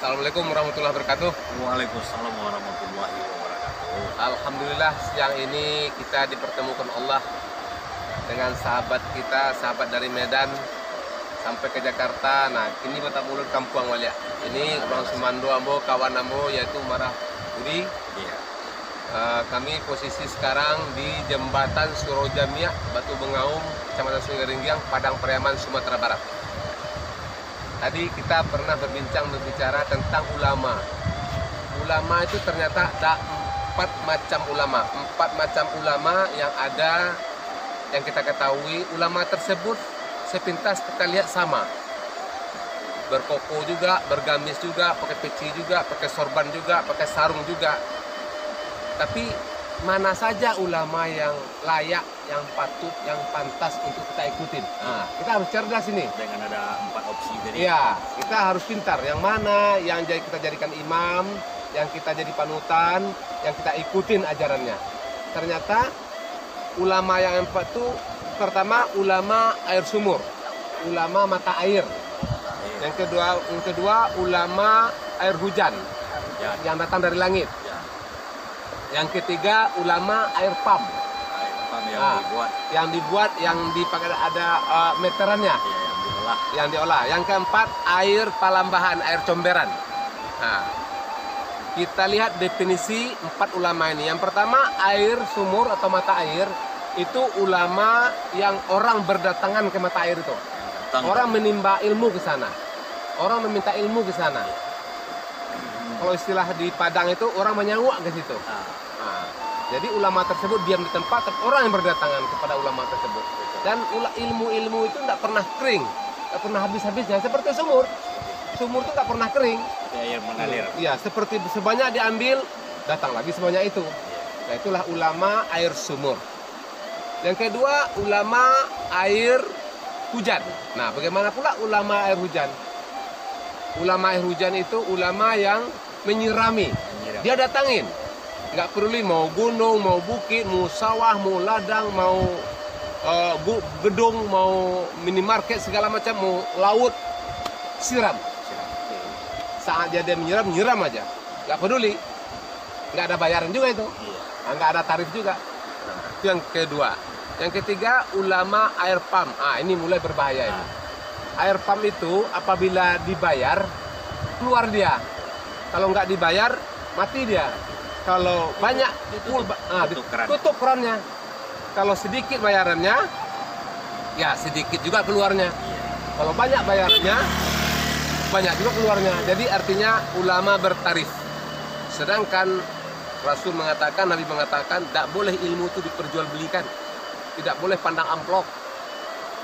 Assalamualaikum warahmatullahi wabarakatuh. Waalaikumsalam warahmatullahi wabarakatuh. Alhamdulillah siang ini kita dipertemukan Allah dengan sahabat kita, sahabat dari Medan sampai ke Jakarta. Nah, ini Batak Mulut Kampung Walia. Ini orang Sumando ambo, kawan ambo yaitu Marah Budi. Iya. Kami posisi sekarang di Jembatan Surojamia, Batu Bengaum, Kecamatan Sungai Ringgiang, Padang Pariaman, Sumatera Barat. Tadi kita pernah berbicara tentang ulama. Ulama itu ternyata ada empat macam ulama yang ada, yang kita ketahui. Ulama tersebut sepintas kita lihat sama, berkoko juga, bergamis juga, pakai peci juga, pakai sorban juga, pakai sarung juga. Tapi mana saja ulama yang layak, yang patut, yang pantas untuk kita ikutin? Nah, kita harus cerdas ini. Dengan ada 4 opsi tadi. Iya, kita harus pintar. Yang mana yang kita jadikan imam, yang kita jadi panutan, yang kita ikutin ajarannya. Ternyata ulama yang 4 itu pertama ulama air sumur, ulama mata air. Yang kedua ulama air hujan, yang datang dari langit. Yang ketiga ulama air pump. Air pump yang dibuat. Yang dipakai ada meterannya. Iya, yang diolah. Yang keempat air palambahan, air comberan. Nah, kita lihat definisi 4 ulama ini. Yang pertama air sumur atau mata air itu ulama yang orang berdatangan ke mata air itu. Orang menimba ilmu ke sana. Orang meminta ilmu ke sana. Kalau istilah di Padang itu orang menyawak ke situ. Nah, jadi ulama tersebut diam di tempat, orang yang berdatangan kepada ulama tersebut. Dan ilmu-ilmu itu tidak pernah kering, tidak pernah habis-habisnya. Seperti sumur. Sumur itu tidak pernah kering. Air mengalir. Iya, seperti sebanyak diambil, datang lagi sebanyak itu. Nah, itulah ulama air sumur. Yang kedua, ulama air hujan. Nah, bagaimana pula ulama air hujan? Ulama air hujan itu ulama yang menyirami. Dia datangin. Nggak peduli mau gunung, mau bukit, mau sawah, mau ladang, mau gedung, mau minimarket, segala macam, mau laut, siram. Saat dia menyiram aja. Nggak peduli. Nggak ada bayaran juga itu. Nggak ada tarif juga. Itu yang kedua. Yang ketiga, ulama air pump. Ini mulai berbahaya ini. Air pump itu apabila dibayar, keluar dia. Kalau nggak dibayar, mati dia. Kalau banyak, tutup kerannya. Kalau sedikit bayarannya, ya sedikit juga keluarnya. Kalau banyak bayarannya, banyak juga keluarnya. Jadi artinya ulama bertarif. Sedangkan Rasul mengatakan, Nabi mengatakan, tidak boleh ilmu itu diperjualbelikan. Tidak boleh pandang amplop.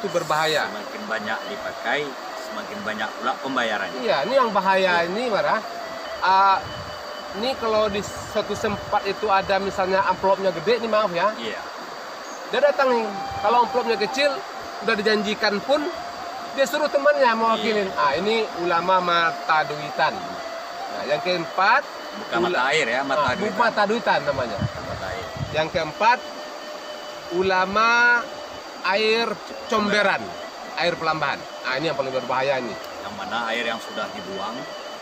Itu berbahaya. Semakin banyak dipakai, semakin banyak pula pembayarannya. Iya, ini yang bahaya ini, Marah. Ini kalau di suatu tempat itu ada misalnya amplopnya gede, ini maaf ya. Iya. Dia datang nih, kalau amplopnya kecil, udah dijanjikan pun, dia suruh temannya mewakilin. Ini ulama mata duitan. Nah, yang keempat, bukan mata air ya, mata duitan. Mata duitan namanya. Mata air. Yang keempat, ulama air comberan, air pelambahan. Ini yang paling berbahaya ini. Yang mana air yang sudah dibuang,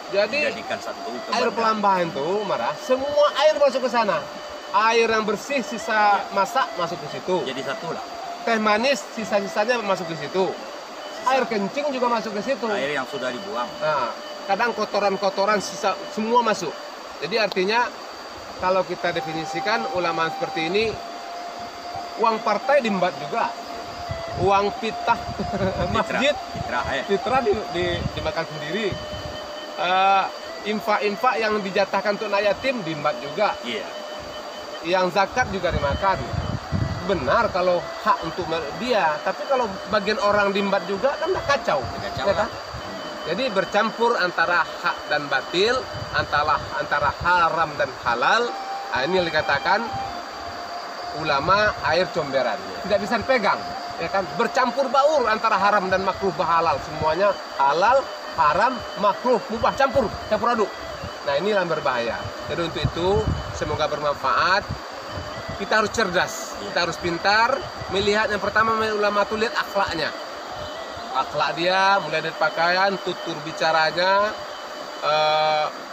jadi dijadikan satu air pelambahan tuh, Marah, semua air masuk ke sana. Air yang bersih sisa masak masuk ke situ. Jadi satu lah. Teh manis sisa-sisanya masuk ke situ. Air kencing juga masuk ke situ. Air yang sudah dibuang. Nah, kadang kotoran-kotoran sisa semua masuk. Jadi artinya kalau kita definisikan ulama seperti ini, uang partai diembat juga. Uang pitah masjid, fitrah dimakan sendiri. Infak yang dijatahkan untuk anak yatim diembat juga. Iya. Yang zakat juga dimakan. Benar kalau hak untuk dia, tapi kalau bagian orang diembat juga kan udah kacau. Ya kan? Jadi bercampur antara hak dan batil, antara haram dan halal. Ini yang dikatakan ulama air comberan. Tidak bisa dipegang, ya kan? Bercampur baur antara haram dan makruh halal. Semuanya halal, haram, makruh, mubah, campur aduk. Nah, inilah yang berbahaya. Jadi untuk itu semoga bermanfaat. Kita harus cerdas, kita harus pintar melihat. Yang pertama ulama itu lihat akhlaknya. Akhlak dia mulai dari pakaian, tutur bicaranya,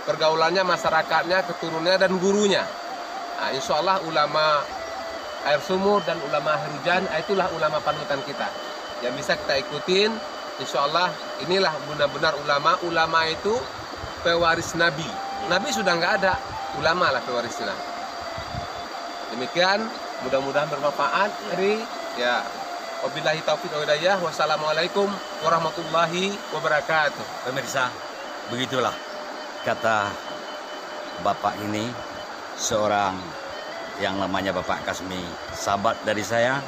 pergaulannya, masyarakatnya, keturunannya dan gurunya. Nah, insya Allah ulama air sumur dan ulama air hujan, itulah ulama panutan kita yang bisa kita ikutin. Insya Allah inilah benar-benar ulama itu pewaris Nabi. Nabi sudah nggak ada, ulama lah pewarisnya. Demikian, mudah-mudahan bermanfaat. Ya, wabillahi taufiq wal hidayah. Wassalamualaikum warahmatullahi wabarakatuh. Pemirsa, begitulah kata Bapak ini, seorang yang namanya Bapak Kasmi, sahabat dari saya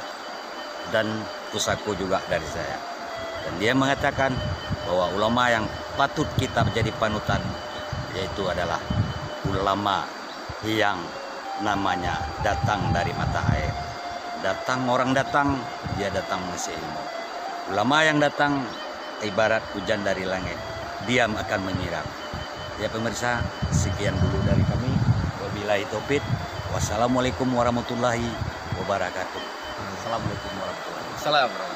dan pusako juga dari saya. Dan dia mengatakan bahwa ulama yang patut kita menjadi panutan yaitu adalah ulama yang namanya datang dari mata air. Orang datang, dia datang mengisi ilmu. Ulama yang datang ibarat hujan dari langit, diam akan menyiram. Ya pemirsa, sekian dulu dari kami. Wabillahi taufik. Wassalamualaikum warahmatullahi wabarakatuh. Assalamualaikum warahmatullahi wabarakatuh. Assalamualaikum.